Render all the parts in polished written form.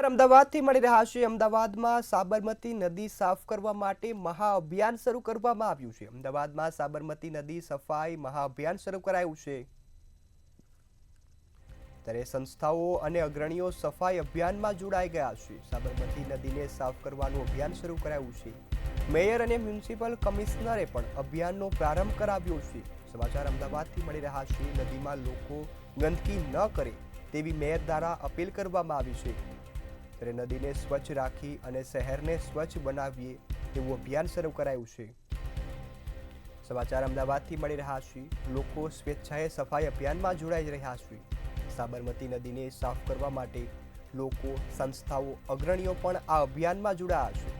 અમદાવાદથી મળી રહ્યા છે। અમદાવાદમાં સાબરમતી નદી સાફ કરવા માટે મહાઅભિયાન શરૂ કરવામાં આવ્યું છે। અમદાવાદમાં સાબરમતી નદી સફાઈ મહાઅભિયાન શરૂ કરાયું છે। ત્યારે સંસ્થાઓ અને અગ્રણીઓ સફાઈ અભિયાનમાં જોડાઈ ગયા છે। સાબરમતી નદીને સાફ કરવાનું અભિયાન શરૂ કરાયું છે। મેયર અને મ્યુનિસિપલ કમિશનરે પણ અભિયાનનો પ્રારંભ કરાવ્યો છે। સમાચાર અમદાવાદથી મળી રહ્યા છે। નદીમાં લોકો ગંદકી ન કરે તેવી મેયર દ્વારા અપીલ કરવામાં આવી છે। ત્યારે નદીને સ્વચ્છ રાખી અને શહેરને સ્વચ્છ બનાવીએ તેવું અભિયાન શરૂ કરાયું છે। સમાચાર અમદાવાદથી મળી રહ્યા છે। લોકો સ્વેચ્છાએ સફાઈ અભિયાનમાં જોડાઈ રહ્યા છે। સાબરમતી નદીને સાફ કરવા માટે લોકો, સંસ્થાઓ, અગ્રણીઓ પણ આ અભિયાનમાં જોડાયા છે।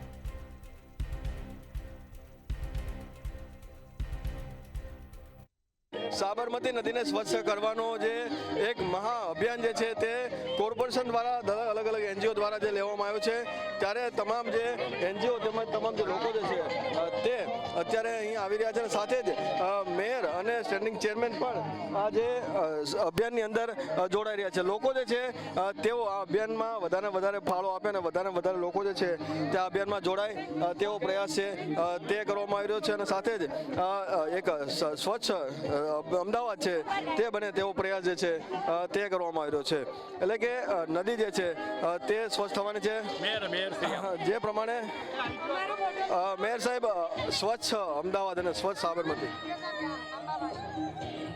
સાબરમતી નદીને સ્વચ્છ કરવાનો જે એક મહા અભિયાન જે છે તે કોર્પોરેશન દ્વારા અલગ અલગ એનજીઓ દ્વારા જે લેવામાં આવ્યો છે। ત્યારે તમામ જે એનજીઓ તેમજ તમામ જે લોકો જે છે તે અત્યારે અહીં આવી રહ્યા છે અને સાથે જ મેયર અને સ્ટેન્ડિંગ ચેરમેન પણ આ જે અભિયાનની અંદર જોડાઈ રહ્યા છે। લોકો જે છે તેઓ આ અભિયાનમાં વધારે ફાળો આપે અને વધારે લોકો જે છે તે આ અભિયાનમાં જોડાય તેવો પ્રયાસ છે તે કરવામાં આવી રહ્યો છે અને સાથે જ એક સ્વચ્છ અમદાવાદ છે તે બને તેવો પ્રયાસ જે છે તે કરવામાં આવી રહ્યો છે। એટલે કે નદી જે છે તે સ્વચ્છ થવાની છે। જે પ્રમાણે મેયર સાહેબ, સ્વચ્છ અમદાવાદ અને સ્વચ્છ સાબરમતી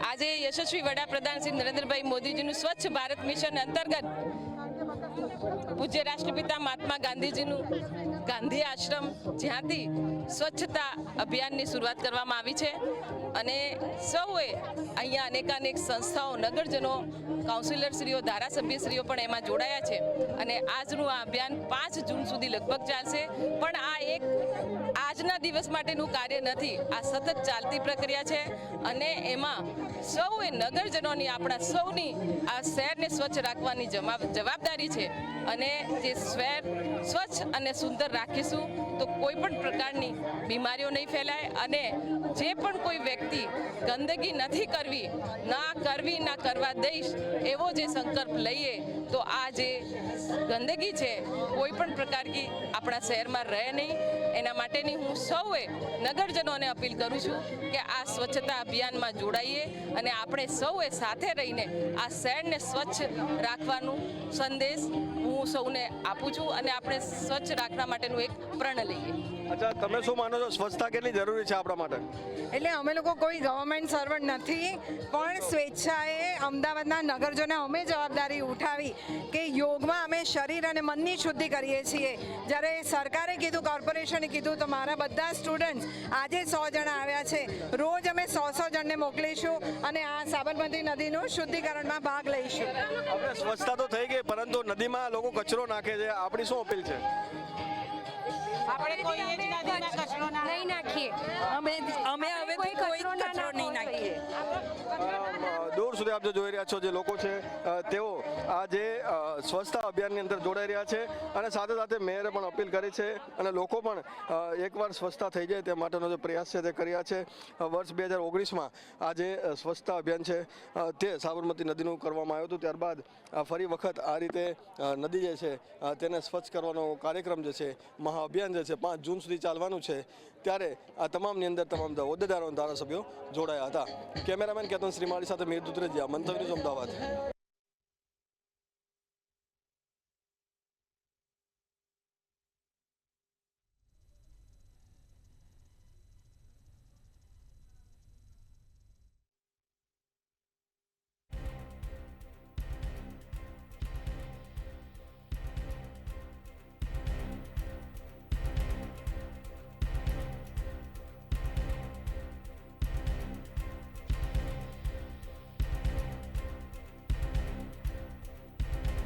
આજે યશસ્વી વડાપ્રધાન શ્રી નરેન્દ્રભાઈ મોદીજીનું સ્વચ્છ ભારત મિશન અંતર્ગત પૂજ્ય રાષ્ટ્રપિતા મહાત્મા ગાંધીજીનું ગાંધી આશ્રમ, જ્યાંથી સ્વચ્છતા અભિયાનની શરૂઆત કરવામાં આવી છે અને સૌએ અહીંયા અનેકાનેક સંસ્થાઓ, નગરજનો, કાઉન્સિલરશ્રીઓ, ધારાસભ્યશ્રીઓ પણ એમાં જોડાયા છે અને આજનું આ અભિયાન 5 જૂન સુધી લગભગ ચાલશે। પણ આ એક આજના દિવસ માટેનું કાર્ય નથી, આ સતત ચાલતી પ્રક્રિયા છે અને એમાં સૌએ નગરજનોની, આપણા સૌની આ શહેરને સ્વચ્છ રાખવાની જવાબદારી છે અને જે શહેર સ્વચ્છ અને સુંદર રાખીશું તો કોઈ પણ પ્રકારની બીમારીઓ નહીં ફેલાય અને જે પણ કોઈ વ્યક્તિ ગંદકી નથી કરવી, ના કરવા દઈશ એવો જે સંકલ્પ લઈએ તો આ જે ગંદકી છે કોઈ પણ પ્રકારની આપણા શહેરમાં રહે નહીં। એના માટેની હું સૌએ નગરજનોને અપીલ કરું છું કે આ સ્વચ્છતા અભિયાનમાં જોડાઈએ અને આપણે સૌએ સાથે રહીને આ શહેરને સ્વચ્છ રાખવાનો સંદેશ હું સૌને આપું છું અને આપણે સ્વચ્છ રાખવા માટેનું એક પ્રણ લઈએ। અચ્છા, તમે શું માનો છો, સ્વચ્છતા કેટલી જરૂરી છે આપણા માટે? એટલે અમે લોકો કોઈ ગવર્મેન્ટ સર્વન્ટ નથી, પણ સ્વેચ્છાએ અમદાવાદના નગરજોને અમે જવાબદારી ઉઠાવી કે યોગમાં અમે શરીર અને મનની શુદ્ધિ કરીએ છીએ। જ્યારે સરકારે કીધું, કોર્પોરેશને કીધું તો મારા બધા સ્ટુડન્ટ્સ આજે 100 જણા આવ્યા છે। રોજ અમે 100 જણને મોકલીશું અને આ સાબરમતી નદીનું શુદ્ધિકરણમાં ભાગ લઈશું। આપણે સ્વચ્છતા તો થઈ ગઈ, પરંતુ નદીમાં લોકો કચરો નાખે છે, આપણી શું અપીલ છે? આપણે કોઈ જ નદીમાં કચરો નહીં નાખીએ, અમે હવે કોઈ કચરો નહીં નાખીએ। દૂર સુધી આપ જોઈ રહ્યા છો જે લોકો છે તેઓ આ જે સ્વચ્છતા અભિયાનની અંદર જોડાઈ રહ્યા છે અને સાથે સાથે મેયરે પણ અપીલ કરી છે અને લોકો પણ એકવાર સ્વચ્છતા થઈ જાય તે માટેનો જે પ્રયાસ છે તે કર્યા છે। વર્ષ 2019માં આ જે સ્વચ્છતા અભિયાન છે તે સાબરમતી નદીનું કરવામાં આવ્યું હતું। ત્યારબાદ ફરી વખત આ રીતે નદી જે છે તેને સ્વચ્છ કરવાનો કાર્યક્રમ જે છે, મહાઅભિયાન જે છે 5 જૂન સુધી ચાલવાનું છે। ત્યારે આ તમામની અંદર તમામ હોદ્દેદારો અને ધારાસભ્યો જોડાયા હતા। કેમેરામેન કેતન શ્રીમાળી સાથે મીર દુધરેજિયા, મંતવ્ય ન્યૂઝ, અમદાવાદ।